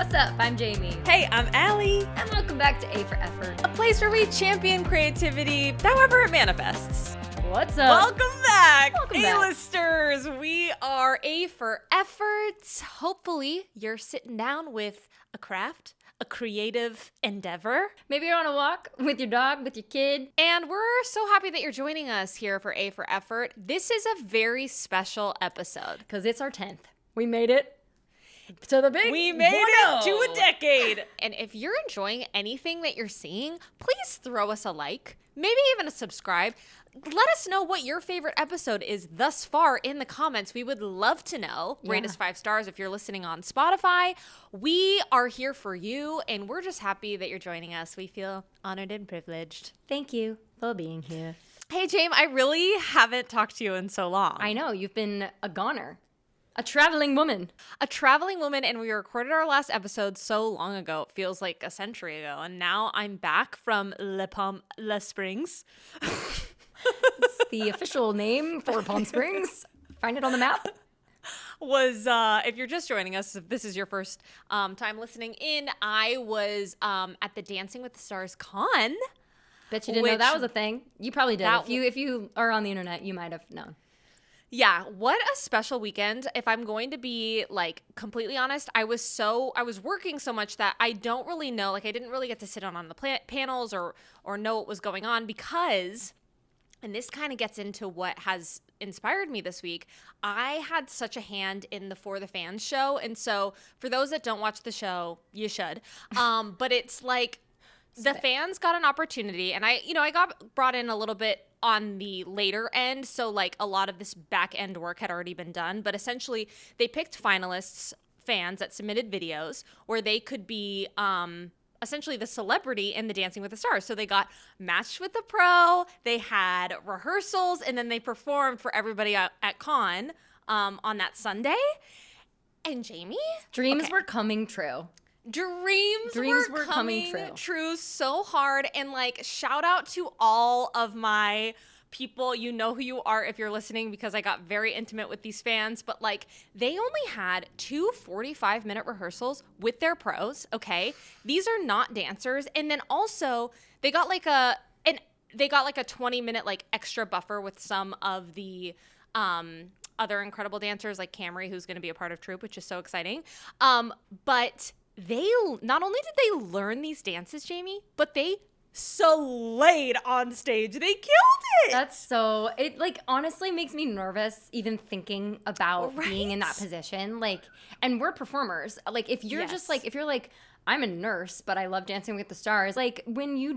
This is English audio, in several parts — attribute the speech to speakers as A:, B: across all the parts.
A: What's up? I'm Jamie.
B: Hey, I'm Allie.
A: And welcome back to A for Effort.
B: A place where we champion creativity, however it manifests.
A: What's up?
B: Welcome back,
A: Welcome back.
B: A-listers. We are A for Effort. Hopefully, you're sitting down with a craft, a creative endeavor.
A: Maybe you're on a walk with your dog, with your kid.
B: And we're so happy that you're joining us here for A for Effort. This is a very special episode.
A: Because it's our 10th. We made it to the big
B: We made
A: 1-0.
B: it to a decade. And if you're enjoying anything that you're seeing, please throw us a like, maybe even a subscribe. Let us know what your favorite episode is thus far in the comments. We would love to know. Rate us 5 stars if you're listening on Spotify. We are here for you, and we're just happy that you're joining us. We feel honored and privileged.
A: Thank you for being here.
B: Hey, James, I really haven't talked to you in so long.
A: I know, you've been a goner. A traveling woman.
B: A traveling woman, and we recorded our last episode so long ago. It feels like a century ago. And now I'm back from La Springs.
A: It's the official name for Palm Springs. Find it on the map.
B: If you're just joining us, if this is your first time listening in, I was at the Dancing with the Stars Con.
A: Bet you didn't know that was a thing. You probably did. If you are on the internet, you might have known.
B: Yeah, what a special weekend. If I'm going to be like completely honest, I was working so much that I don't really know, like I didn't really get to sit on the panels or know what was going on because, and this kind of gets into what has inspired me this week, I had such a hand in the For The Fans show. And so for those that don't watch the show, you should. But it's like the fans got an opportunity, and I got brought in a little bit on the later end, so like a lot of this back end work had already been done, but essentially they picked finalists, fans that submitted videos where they could be essentially the celebrity in the Dancing with the Stars. So they got matched with the pro, they had rehearsals, and then they performed for everybody at Con on that Sunday. And Jamie?
A: Dreams were coming true.
B: Dreams were coming true so hard. And like, shout out to all of my people. You know who you are if you're listening, because I got very intimate with these fans. But like, they only had 2 45-minute rehearsals with their pros. Okay, these are not dancers. And then also they got like a 20-minute like extra buffer with some of the other incredible dancers like Camry, who's going to be a part of Troupe, which is so exciting. But they not only did they learn these dances, Jamie, but they slayed on stage. They killed it.
A: It like honestly makes me nervous even thinking about being in that position. Like, and we're performers. Like, if you're just like, if you're like, I'm a nurse, but I love Dancing with the Stars. Like, when you're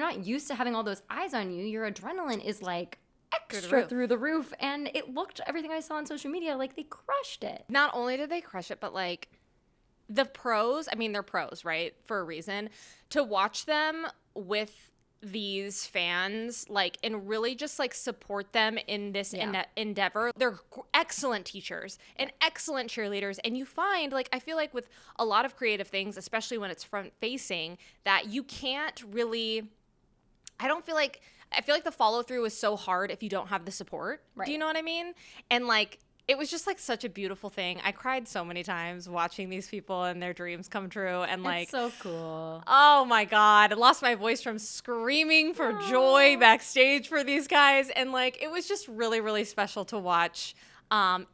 A: not used to having all those eyes on you, your adrenaline is like extra through the roof. And it looked, everything I saw on social media, like they crushed it.
B: Not only did they crush it, but like, the pros, I mean, they're pros, right? For a reason. To watch them with these fans, like, and really just like support them in this endeavor. They're excellent teachers and excellent cheerleaders. And you find, like, I feel like with a lot of creative things, especially when it's front facing, that you can't really, I feel like the follow through is so hard if you don't have the support. Right. Do you know what I mean? And like, it was just like such a beautiful thing. I cried so many times watching these people and their dreams come true. And like,
A: it's so cool.
B: Oh my God. I lost my voice from screaming for joy backstage for these guys. And like, it was just really, really special to watch. And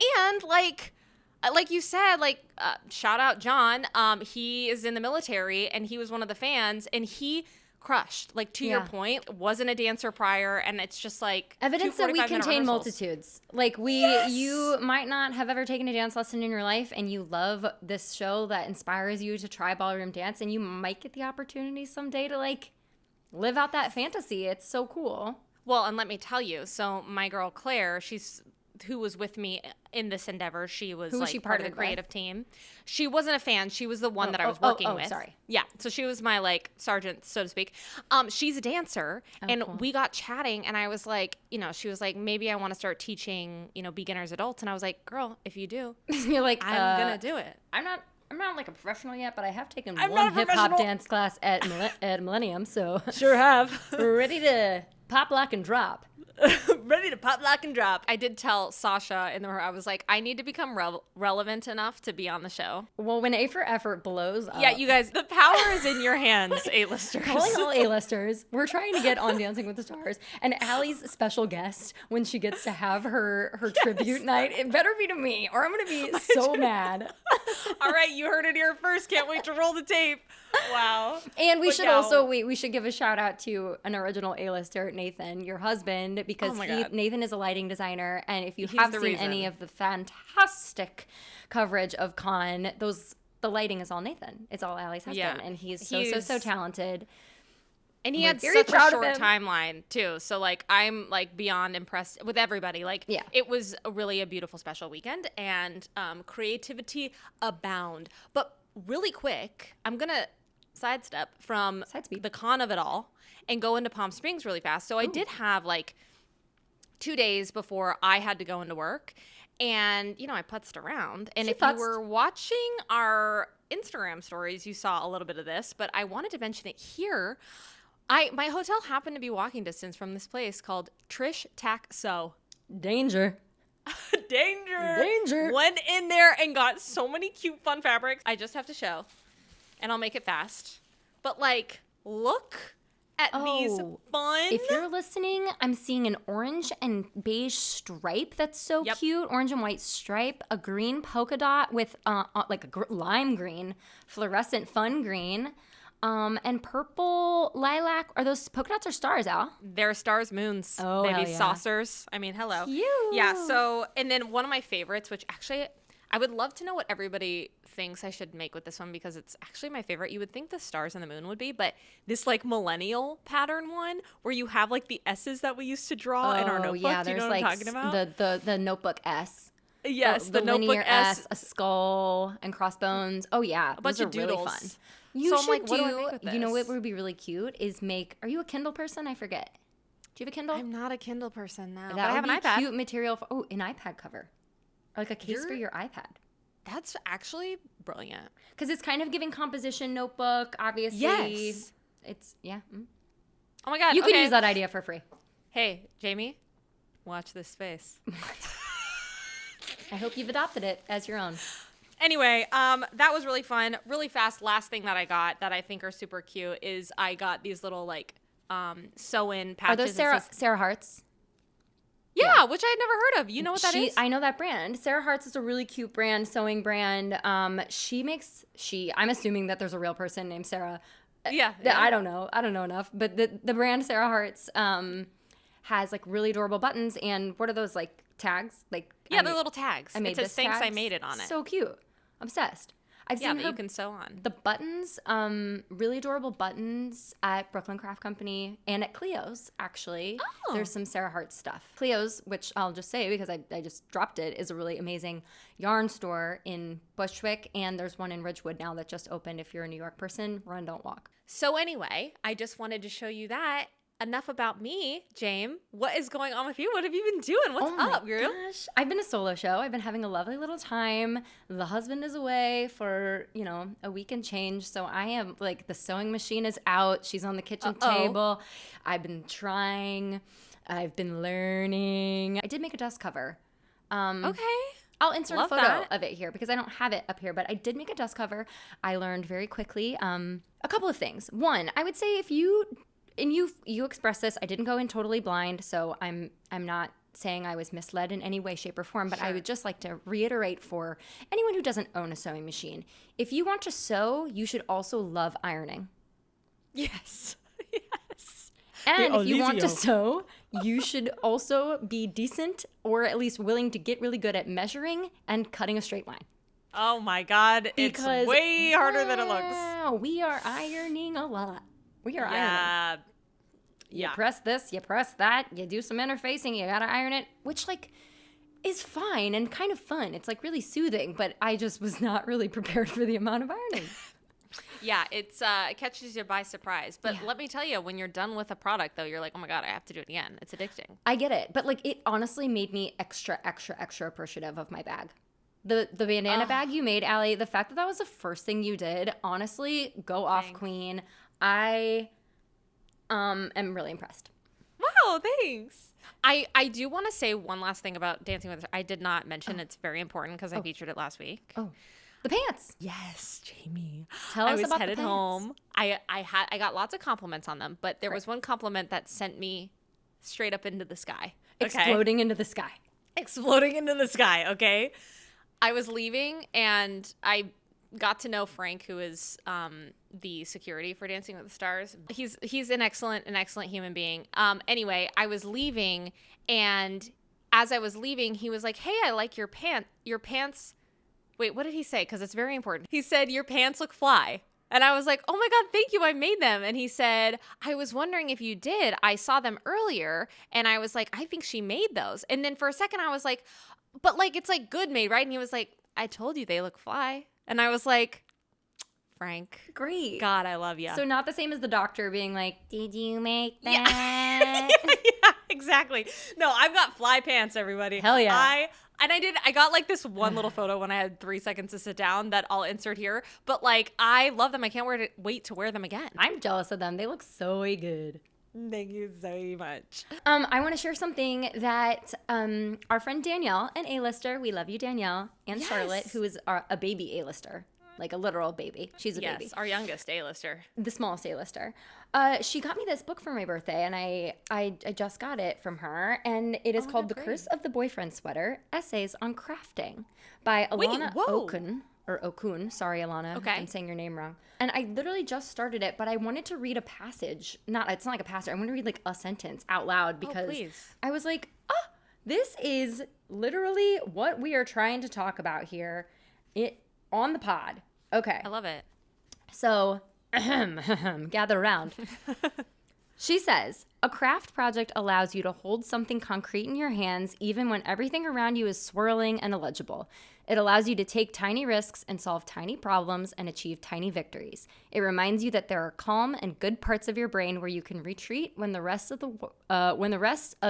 B: like you said, like, shout out John. He is in the military and he was one of the fans, and he crushed, like, to your point, wasn't a dancer prior, and it's just like
A: evidence that we contain multitudes. Like, you might not have ever taken a dance lesson in your life, and you love this show that inspires you to try ballroom dance, and you might get the opportunity someday to like live out that fantasy. It's so cool.
B: Well, and let me tell you, so my girl Claire, who was with me in this endeavor, she was like part of the creative team. She wasn't a fan. She was the one that I was working with.
A: Sorry.
B: Yeah. So she was my like sergeant, so to speak. She's a dancer, and cool. We got chatting, and I was like, she was like, maybe I want to start teaching, beginners, adults. And I was like, girl, if you do,
A: you're like,
B: I'm going to do it.
A: I'm not like a professional yet, but I have taken one hip hop dance class at Millennium. So
B: sure have.
A: Ready to pop, lock, and drop.
B: Ready to pop, lock, and drop. I did tell Sasha in the I was like, I need to become relevant enough to be on the show.
A: Well, when A for Effort blows up.
B: Yeah, you guys, the power is in your hands, A-listers.
A: Calling all A-listers. We're trying to get on Dancing with the Stars. And Allie's special guest, when she gets to have her tribute night, it better be to me or I'm going to be so mad.
B: All right, you heard it here first. Can't wait to roll the tape. Wow.
A: And we should also, we should give a shout out to an original A-lister, Nathan, your husband, because Nathan is a lighting designer. And if you have seen any of the fantastic coverage of Con, the lighting is all Nathan. It's all Allie's husband. And he's so talented.
B: And he had such a short timeline too. So like I'm like beyond impressed with everybody. Like it was really a beautiful special weekend and creativity abound. But really quick, I'm going to sidestep from the con of it all and go into Palm Springs really fast. So I did have like 2 days before I had to go into work. And, you know, I putzed around. And if you were watching our Instagram stories, you saw a little bit of this. But I wanted to mention it here. My hotel happened to be walking distance from this place called Trish Tack So.
A: Danger.
B: Danger. Went in there and got so many cute, fun fabrics. I just have to show. And I'll make it fast. But, like, look at these fun.
A: If you're listening, I'm seeing an orange and beige stripe that's so cute. Orange and white stripe. A green polka dot with, like, a lime green, fluorescent fun green. And purple lilac. Are those polka dots or stars, Al?
B: They're stars, moons, maybe saucers. I mean, hello.
A: Cute.
B: Yeah, so, and then one of my favorites, which actually, I would love to know what everybody thinks I should make with this one because it's actually my favorite. You would think the stars and the moon would be, but this like millennial pattern one where you have like the S's that we used to draw in our notebook.
A: Yeah,
B: do you know
A: there's
B: what I'm talking about?
A: the notebook S.
B: Yes,
A: the
B: notebook
A: linear S, a skull, and crossbones. Oh yeah,
B: a bunch of doodles.
A: Really fun. You should what do I make with this? You know what would be really cute is make. Are you a Kindle person? I forget. Do you have a Kindle?
B: I'm not a Kindle person now.
A: But I have an iPad. Cute material for an iPad cover, or like a case for your iPad.
B: That's actually brilliant
A: because it's kind of giving composition notebook. Obviously,
B: yes.
A: It's
B: Oh my god,
A: you can use that idea for free.
B: Hey, Jamie, watch this space.
A: I hope you've adopted it as your own.
B: Anyway, that was really fun. Really fast. Last thing that I got that I think are super cute is I got these little like sew-in patches.
A: Are those Sarah Hart's?
B: Yeah, which I had never heard of. You know what that is?
A: I know that brand. Sarah Hart's is a really cute brand, sewing brand. I'm assuming that there's a real person named Sarah.
B: Yeah.
A: I don't know. I don't know enough. But the brand Sarah Hart's has like really adorable buttons. And what are those like tags? Like
B: they're little tags.
A: I made
B: it says thanks, I made it on it.
A: So cute. Obsessed. I've seen
B: that you can sew on.
A: The buttons, really adorable buttons at Brooklyn Craft Company and at Cleo's, actually. Oh. There's some Sarah Hart stuff. Cleo's, which I'll just say because I just dropped it, is a really amazing yarn store in Bushwick, and there's one in Ridgewood now that just opened. If you're a New York person, run, don't walk.
B: So anyway, I just wanted to show you that. Enough about me, James. What is going on with you? What have you been doing? What's up, girl?
A: Gosh. I've been a solo show. I've been having a lovely little time. The husband is away for, a week and change. So I am like, the sewing machine is out. She's on the kitchen table. I've been trying. I've been learning. I did make a dust cover.
B: Okay.
A: I'll insert a photo of it here because I don't have it up here, but I did make a dust cover. I learned very quickly a couple of things. One, I would say if you expressed this. I didn't go in totally blind, so I'm not saying I was misled in any way, shape, or form, but I would just like to reiterate for anyone who doesn't own a sewing machine. If you want to sew, you should also love ironing.
B: Yes. Yes.
A: And if you want to sew, you should also be decent or at least willing to get really good at measuring and cutting a straight line.
B: Oh my God. It's way harder than it looks.
A: We are ironing a lot. We are ironing. You press this, you press that, you do some interfacing, you gotta iron it, which is fine and kind of fun. It's really soothing, but I just was not really prepared for the amount of ironing.
B: Yeah, it catches you by surprise. But let me tell you, when you're done with a product, though, you're like, oh my God, I have to do it again. It's addicting.
A: I get it, but it honestly made me extra appreciative of my bag. The bandana bag you made, Allie, the fact that was the first thing you did, honestly, go off, queen. I am really impressed.
B: Wow, thanks. I do want to say one last thing about Dancing with the Stars. I did not mention it's very important because I featured it last week.
A: Oh, the pants.
B: Yes, Jamie.
A: Tell us about the pants.
B: I was headed home. I got lots of compliments on them, but there was one compliment that sent me straight up into the sky. Okay?
A: Exploding into the sky.
B: Exploding into the sky, okay? I was leaving and I got to know Frank, who is the security for Dancing with the Stars. He's an excellent human being. Anyway, I was leaving, and as I was leaving, he was like, "Hey, I like your pants." Wait, what did he say? Because it's very important. He said, "Your pants look fly." And I was like, "Oh my God, thank you. I made them." And he said, "I was wondering if you did. I saw them earlier." And I was like, "I think she made those." And then for a second, I was like, "But like, it's like good made, right?" And he was like, "I told you they look fly." And I was like, Frank.
A: Great.
B: God, I love you.
A: So not the same as the doctor being like, "Did you make that?"
B: Yeah, exactly. No, I've got fly pants, everybody.
A: Hell yeah.
B: I got like this one little photo when I had 3 seconds to sit down that I'll insert here. But like, I love them. I can't wait to wear them again.
A: I'm jealous of them. They look so good.
B: Thank you so much.
A: I want to share something that our friend Danielle, an A-lister, we love you, Danielle, and Charlotte, who is a baby A-lister, like a literal baby. She's a baby.
B: Yes, our youngest A-lister.
A: The smallest A-lister. She got me this book for my birthday, and I just got it from her, and it is called The Curse of the Boyfriend Sweater, Essays on Crafting by Alana Okun. Sorry, Alana, if I'm saying your name wrong. And I literally just started it, but I wanted to read a passage. It's not like a passage. I want to read like a sentence out loud because I was like, this is literally what we are trying to talk about here on the pod. Okay.
B: I love it.
A: So, gather around. She says, a craft project allows you to hold something concrete in your hands even when everything around you is swirling and illegible. It allows you to take tiny risks and solve tiny problems and achieve tiny victories. It reminds you that there are calm and good parts of your brain where you can retreat when the rest of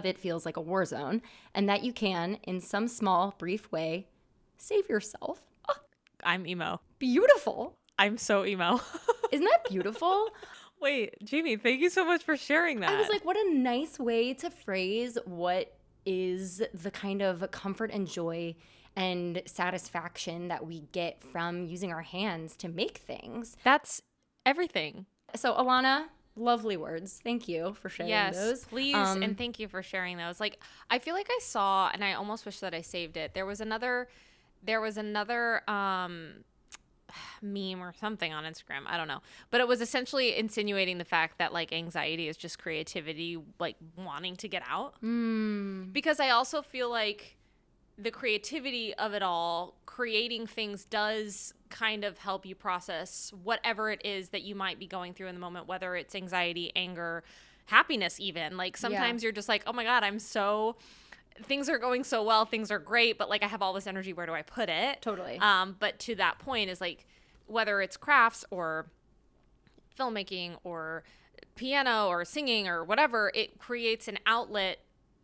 A: it feels like a war zone, and that you can, in some small, brief way, save yourself. Oh,
B: I'm emo.
A: Beautiful.
B: I'm so emo.
A: Isn't that beautiful?
B: Wait, Jamie, thank you so much for sharing that.
A: I was like, what a nice way to phrase what is the kind of comfort and joy and satisfaction that we get from using our hands to make things.
B: That's everything.
A: So, Alana, lovely words. Thank you for sharing those.
B: Yes, please, and thank you for sharing those. Like, I feel like I saw, and I almost wish that I saved it. There was another meme or something on Instagram. I don't know. But it was essentially insinuating the fact that like anxiety is just creativity, like wanting to get out. Because I also feel like the creativity of it all, creating things does kind of help you process whatever it is that you might be going through in the moment, whether it's anxiety, anger, happiness even. Like sometimes you're just like, oh my God, things are going so well, things are great, but like I have all this energy, where do I put it?
A: Totally.
B: But to that point is like, whether it's crafts or filmmaking or piano or singing or whatever, it creates an outlet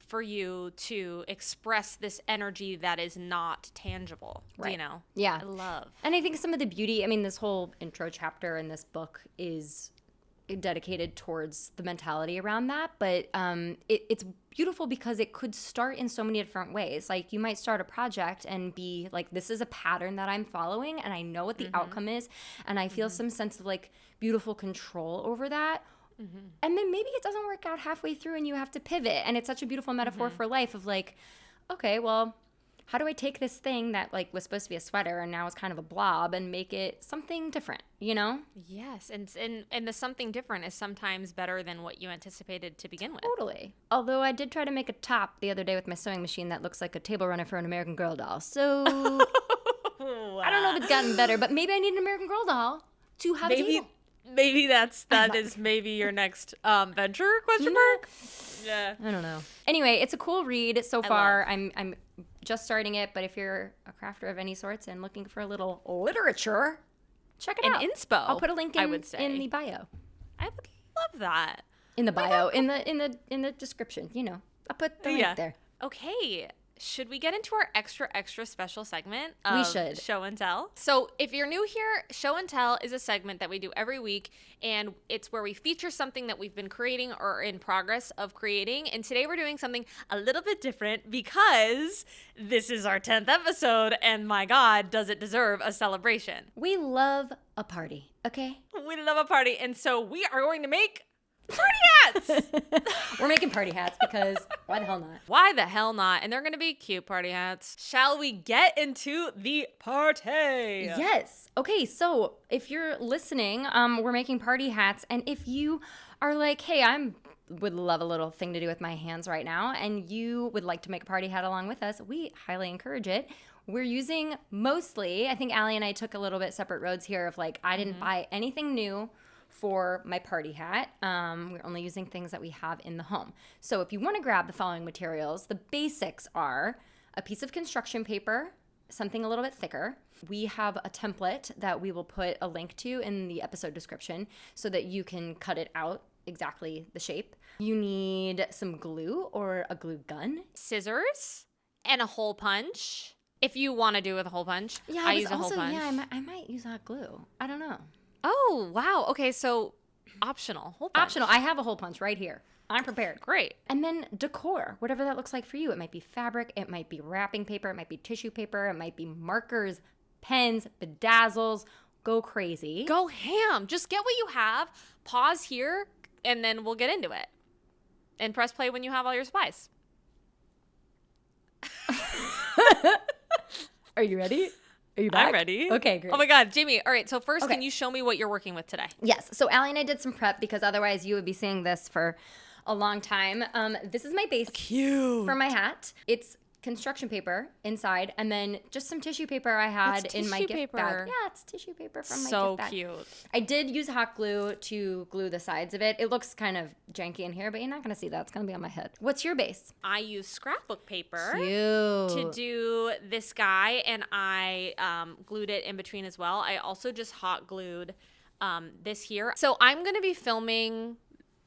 B: for you to express this energy that is not tangible, you know?
A: Yeah.
B: I love.
A: And I think some of the beauty, I mean, this whole intro chapter in this book is dedicated towards the mentality around that, but it's beautiful because it could start in so many different ways. Like you might start a project and be like, this is a pattern that I'm following and I know what the outcome is, and I feel some sense of like beautiful control over that. And then maybe it doesn't work out halfway through and you have to pivot, and it's such a beautiful metaphor for life of like, okay, well, how do I take this thing that like was supposed to be a sweater and now is kind of a blob and make it something different, you know?
B: Yes, and the something different is sometimes better than what you anticipated to begin with.
A: Totally. Although I did try to make a top the other day with my sewing machine that looks like a table runner for an American Girl doll. So I don't know if it's gotten better, but maybe I need an American Girl doll to have a table.
B: Maybe that is maybe your next venture, question mark? Yeah.
A: I don't know. Anyway, it's a cool read so far. I'm just starting it, but if you're a crafter of any sorts and looking for a little literature, check it out.
B: Inspo.
A: I'll put a link in the bio.
B: I would love that.
A: In the bio, in the description, you know. I'll put the link there.
B: Okay. should we get into our extra special segment of
A: We should.
B: Show and Tell? So if you're new here, Show and Tell is a segment that we do every week, and it's where we feature something that we've been creating or in progress of creating. And today we're doing something a little bit different because this is our 10th episode, and my God, does it deserve a celebration.
A: We love a party, okay?
B: We love a party, and so we are going to make party hats.
A: We're making party hats because why the hell not?
B: Why the hell not? And they're going to be cute party hats. Shall we get into the party?
A: Yes. Okay, so if you're listening, we're making party hats, and if you are like, hey, would love a little thing to do with my hands right now, and you would like to make a party hat along with us, we highly encourage it. We're using mostly, I think Allie and I took a little bit separate roads here of like, I didn't buy anything new for my party hat. We're only using things that we have in the home. So if you want to grab the following materials, the basics are a piece of construction paper, something a little bit thicker. We have a template that we will put a link to in the episode description so that you can cut it out exactly the shape. You need some glue or a glue gun.
B: Scissors and a hole punch. If you want to do with a hole punch, I use a hole punch.
A: Yeah, I might use hot glue. I don't know.
B: Oh, wow. Okay, so optional. Hole punch.
A: Optional. I have a hole punch right here. I'm prepared.
B: Great.
A: And then decor, whatever that looks like for you. It might be fabric. It might be wrapping paper. It might be tissue paper. It might be markers, pens, bedazzles. Go crazy.
B: Go ham. Just get what you have. Pause here, and then we'll get into it. And press play when you have all your supplies.
A: Are you ready? Are you back?
B: I'm ready.
A: Okay, great.
B: Oh my God, Jamie. All right, so first,
A: Okay.
B: can you show me what you're working with today?
A: Yes. So Allie and I did some prep because otherwise you would be seeing this for a long time. This is my base for my hat. It's construction paper inside, and then just some tissue paper I had
B: It's
A: in my
B: tissue
A: gift
B: paper.
A: bag. Yeah, it's tissue paper from my
B: So
A: gift bag.
B: cute.
A: I did use hot glue to glue the sides of it. It looks kind of janky in here, but you're not going to see that. It's going to be on my head. What's your base?
B: I use scrapbook paper
A: Cute.
B: to do this guy, and I glued it in between as well. I also just hot glued this here. So I'm going to be filming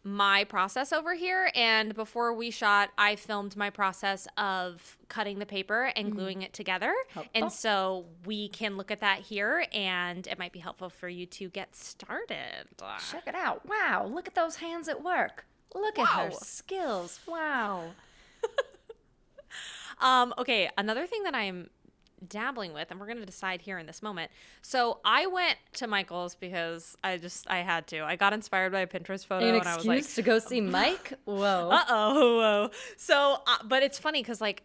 B: my process over here, and before we shot, I filmed my process of cutting the paper and gluing it together. And so we can look at that here, and it might be helpful for you to get started.
A: Check it out. Wow, look at those hands at work. Look at her skills. Wow.
B: Okay, another thing that I'm dabbling with, and we're going to decide here in this moment. So I went to Michael's because I had to. I got inspired by a Pinterest photo, and I was like,
A: to go see Mike? Whoa.
B: whoa. So, but it's funny because like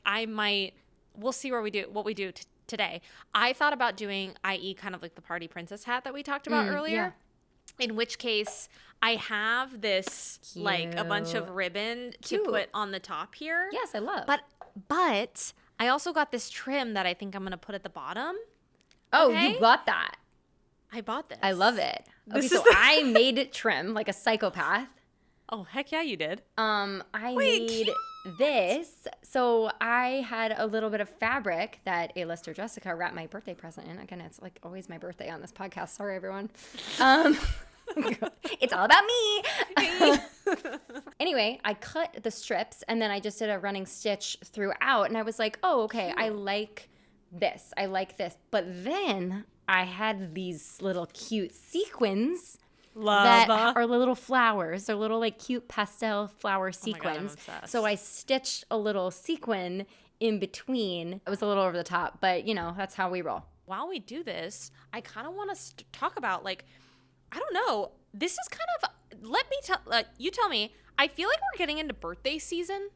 B: we'll see what we do today. I thought about doing, i.e. kind of like the party princess hat that we talked about earlier. Yeah. In which case, I have this like a bunch of ribbon to put on the top here.
A: Yes, I love.
B: But I also got this trim that I think I'm going to put at the bottom.
A: Oh,
B: okay?
A: you got that.
B: I bought this.
A: I love it. Okay, so I made it trim like a psychopath.
B: Oh, heck yeah, you did.
A: I made this. So I had a little bit of fabric that A-lister Jessica wrapped my birthday present in. Again, it's like always my birthday on this podcast. Sorry, everyone. It's all about me. Anyway, I cut the strips and then I just did a running stitch throughout. And I was like, oh, okay, I like this. But then I had these little cute sequins that are little flowers. They're little like cute pastel flower sequins.
B: Oh my God, I'm obsessed.
A: So I stitched a little sequin in between. It was a little over the top, but that's how we roll.
B: While we do this, I kind of want to talk about like, I don't know. This is kind of, you tell me, I feel like we're getting into birthday season.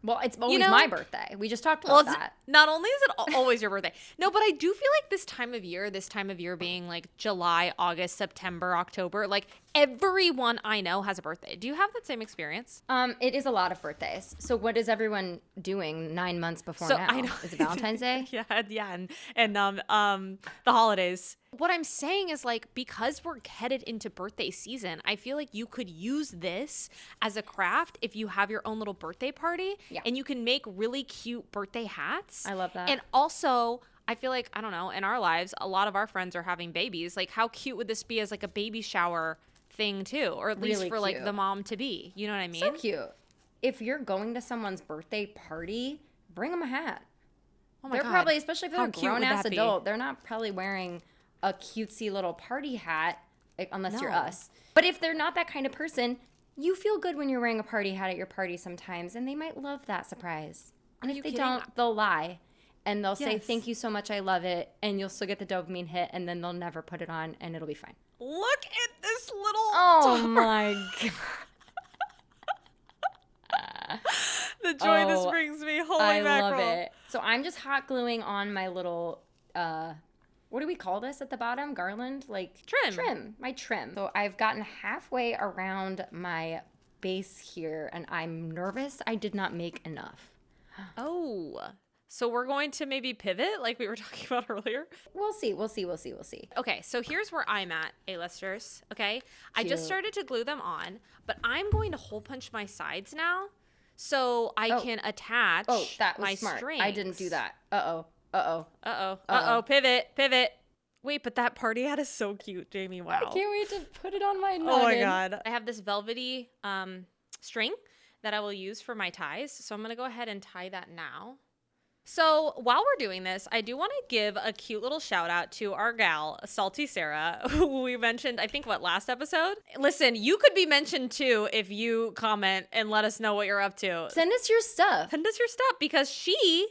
A: Well, it's always my birthday. We just talked about that.
B: Not only is it always your birthday. No, but I do feel like this time of year being like July, August, September, October, like everyone I know has a birthday. Do you have that same experience?
A: It is a lot of birthdays. So what is everyone doing 9 months before now?
B: I know.
A: Is it Valentine's Day?
B: yeah, and the holidays. What I'm saying is like, because we're headed into birthday season, I feel like you could use this as a craft if you have your own little birthday party, and you can make really cute birthday hats.
A: I love that.
B: And also, I feel like, I don't know, in our lives, a lot of our friends are having babies. Like, how cute would this be as like a baby shower thing too? Or at least
A: Really
B: for like
A: cute.
B: the mom to be, you know what I mean?
A: So cute. If you're going to someone's birthday party, bring them a hat.
B: Oh my
A: they're
B: God.
A: probably, especially if they're
B: How
A: a
B: cute would
A: grown-ass
B: that be?
A: adult, they're not probably wearing a cutesy little party hat, unless you're
B: No.
A: us. But if they're not that kind of person, you feel good when you're wearing a party hat at your party sometimes, and they might love that surprise. And if they don't, they'll lie. And they'll say, thank you so much, I love it. And you'll still get the dopamine hit, and then they'll never put it on, and it'll be fine.
B: Look at this little
A: Oh my God.
B: The joy this brings me. Holy mackerel.
A: Love it. So I'm just hot gluing on my little, what do we call this at the bottom? Garland? Like
B: Trim.
A: My trim. So I've gotten halfway around my base here, and I'm nervous I did not make enough.
B: Oh. So we're going to maybe pivot like we were talking about earlier?
A: We'll see.
B: Okay, so here's where I'm at, A-listers, okay? I
A: Cute.
B: just started to glue them on, but I'm going to hole punch my sides now so I can attach
A: that was
B: my
A: smart.
B: strings.
A: I didn't do that.
B: Pivot. Wait, but that party hat is so cute, Jamie. Wow.
A: I can't wait to put it on my noggin.
B: Oh my God. I have this velvety string that I will use for my ties. So I'm going to go ahead and tie that now. So while we're doing this, I do want to give a cute little shout out to our gal, Salty Sarah, who we mentioned, I think, last episode? Listen, you could be mentioned too if you comment and let us know what you're up to.
A: Send us your stuff.
B: Because she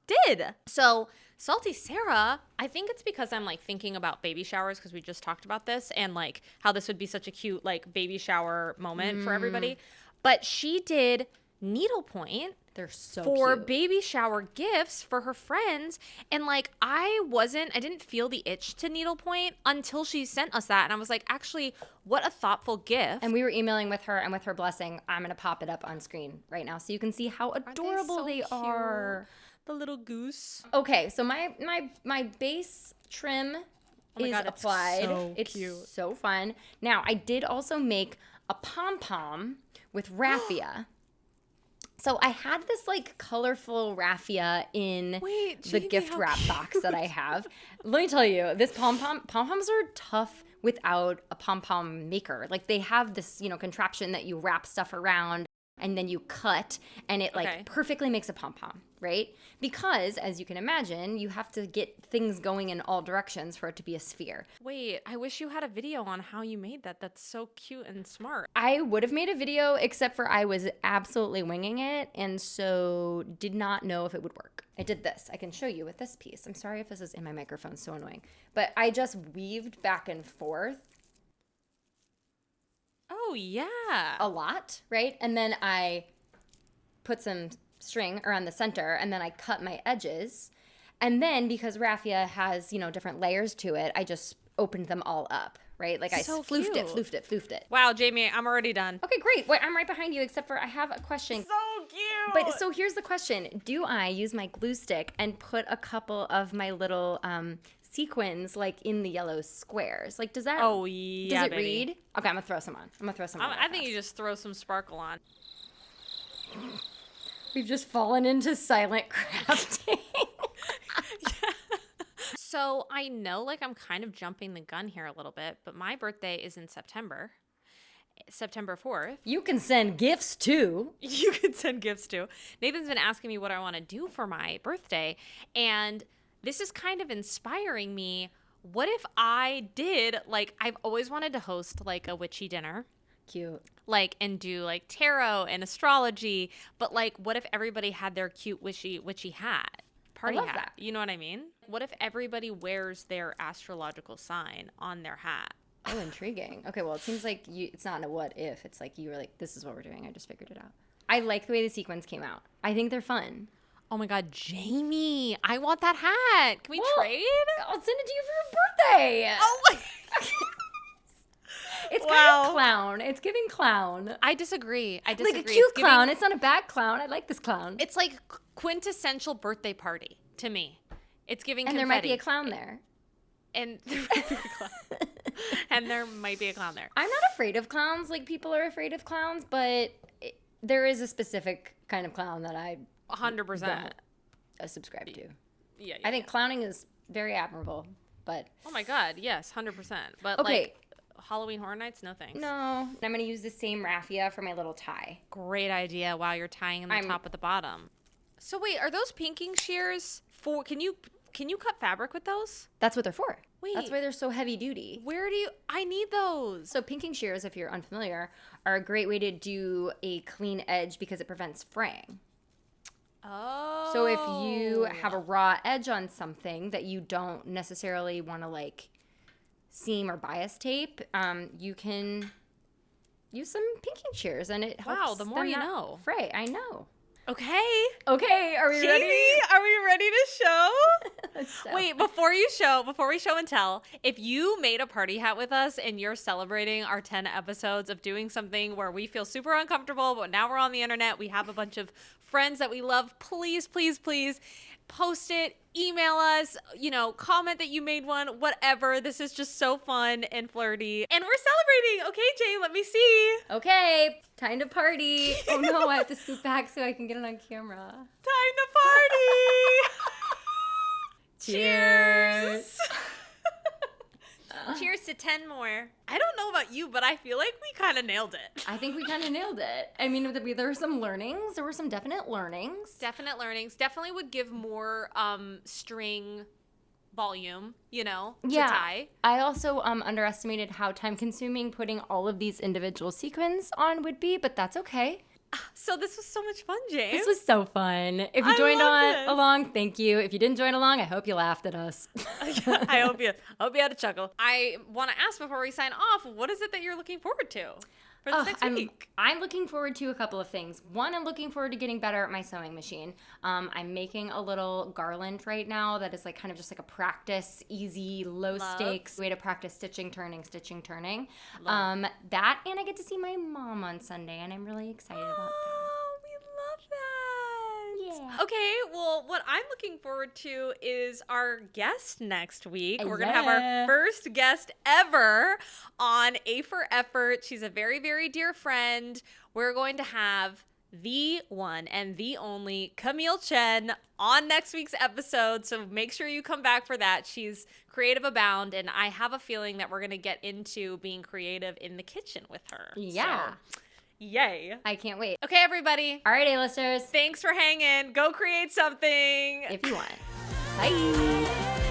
B: did. So Salty Sarah, I think it's because I'm like thinking about baby showers because we just talked about this and like how this would be such a cute like baby shower moment for everybody. But she did needlepoint.
A: They're so
B: for
A: cute.
B: baby shower gifts for her friends. And like, I didn't feel the itch to needlepoint until she sent us that. And I was like, actually, what a thoughtful gift.
A: And we were emailing with her, and with her blessing, I'm going to pop it up on screen right now so you can see how adorable they are.
B: The little goose.
A: Okay, so my base trim is applied. It's
B: cute.
A: So fun. Now, I did also make a pom-pom with raffia. So I had this like colorful raffia in the gift wrap box that I have. Let me tell you, this pom-poms are tough without a pom-pom maker. Like they have this, contraption that you wrap stuff around and then you cut, and it like perfectly makes a pom-pom, right? Because as you can imagine, you have to get things going in all directions for it to be a sphere.
B: Wait, I wish you had a video on how you made that. That's so cute and smart.
A: I would have made a video, except for I was absolutely winging it, and so did not know if it would work. I did this. I can show you with this piece. I'm sorry if this is in my microphone, so annoying. But I just weaved back and forth.
B: Oh, yeah.
A: A lot, right? And then I put some string around the center, and then I cut my edges. And then because raffia has, different layers to it, I just opened them all up, right? Like I floofed it.
B: Wow, Jamie, I'm already done.
A: Okay, great. Wait, I'm right behind you, except for I have a question.
B: So cute.
A: But so here's the question. Do I use my glue stick and put a couple of my little sequins like in the yellow squares? Like, does that?
B: Oh yeah.
A: Does it
B: baby.
A: read? Okay, I'm gonna throw some on.
B: I think you just throw some sparkle on.
A: We've just fallen into silent crafting.
B: So I know like I'm kind of jumping the gun here a little bit, but my birthday is in September 4th.
A: You can send gifts too.
B: You can send gifts too. Nathan's been asking me what I want to do for my birthday, and this is kind of inspiring me. What if I did, like, I've always wanted to host like a witchy dinner.
A: Cute.
B: Like, and do like tarot and astrology, but like, what if everybody had their cute witchy hat? Party hat.
A: That.
B: You know what I mean? What if everybody wears their astrological sign on their hat?
A: Oh, intriguing. Okay, well, it seems like it's not a what if. It's like you were like, this is what we're doing. I just figured it out. I like the way the sequins came out. I think they're fun.
B: Oh my God, Jamie, I want that hat. Can we trade?
A: I'll send it to you for your birthday.
B: Oh my
A: It's kind of clown. It's giving clown.
B: I disagree.
A: Like a cute clown. It's not a bad clown. I like this clown.
B: It's like quintessential birthday party to me. It's giving
A: and
B: confetti.
A: there might be a clown there.
B: And there might be a clown. And there might be a clown there.
A: I'm not afraid of clowns like people are afraid of clowns, but there is a specific kind of clown that I
B: 100%
A: subscribe to.
B: Yeah,
A: I think clowning is very admirable, but
B: oh my God, yes, 100%. But
A: okay.
B: Like Halloween Horror Nights, no thanks.
A: No, I'm gonna use the same raffia for my little tie.
B: Great idea. Wow, you're tying in the top with the bottom. So wait, are those pinking shears Can you cut fabric with those?
A: That's what they're for.
B: Wait.
A: That's why they're so heavy duty.
B: I need those.
A: So pinking shears, if you're unfamiliar, are a great way to do a clean edge because it prevents fraying.
B: Oh.
A: So if you have a raw edge on something that you don't necessarily want to like seam or bias tape, you can use some pinking shears and it helps.
B: Wow, the more
A: them
B: you
A: not
B: know.
A: Fray, I know.
B: Okay.
A: Okay, are we
B: Jamie,
A: ready?
B: are we ready to show?
A: So-
B: Wait, before we show and tell, if you made a party hat with us and you're celebrating our 10 episodes of doing something where we feel super uncomfortable, but now we're on the internet, we have a bunch of friends that we love, please, please, please post it, email us, comment that you made one, whatever. This is just so fun and flirty. And we're celebrating. Okay, Jay, let me see.
A: Okay, time to party. Oh no, I have to scoot back so I can get it on camera.
B: Time to party.
A: Cheers.
B: Cheers to 10 more. I don't know about you, but I feel like we kind of nailed it.
A: I think we kind of nailed it. I mean, there were some learnings. There were some definite learnings.
B: Definite learnings. Definitely would give more string volume, to tie.
A: I also underestimated how time-consuming putting all of these individual sequins on would be, but that's okay.
B: So this was so much fun, James.
A: This was so fun. If you joined along, thank you. If you didn't join along, I hope you laughed at us.
B: I hope you had a chuckle. I want to ask before we sign off, what is it that you're looking forward to for this next week?
A: I'm looking forward to a couple of things. One, I'm looking forward to getting better at my sewing machine. I'm making a little garland right now that is like kind of just like a practice, easy, low stakes way to practice stitching, turning. That, and I get to see my mom on Sunday, and I'm really excited about that.
B: Oh, we love that.
A: Yeah.
B: Okay, well, what I'm looking forward to is our guest next week. We're going to have our first guest ever on A for Effort. She's a very, very dear friend. We're going to have the one and the only Camille Chen on next week's episode. So make sure you come back for that. She's creative abound, and I have a feeling that we're going to get into being creative in the kitchen with her.
A: Yeah.
B: So, yay.
A: I can't wait.
B: Okay, everybody.
A: All right, A-listers.
B: Thanks for hanging. Go create something.
A: If you want. Bye.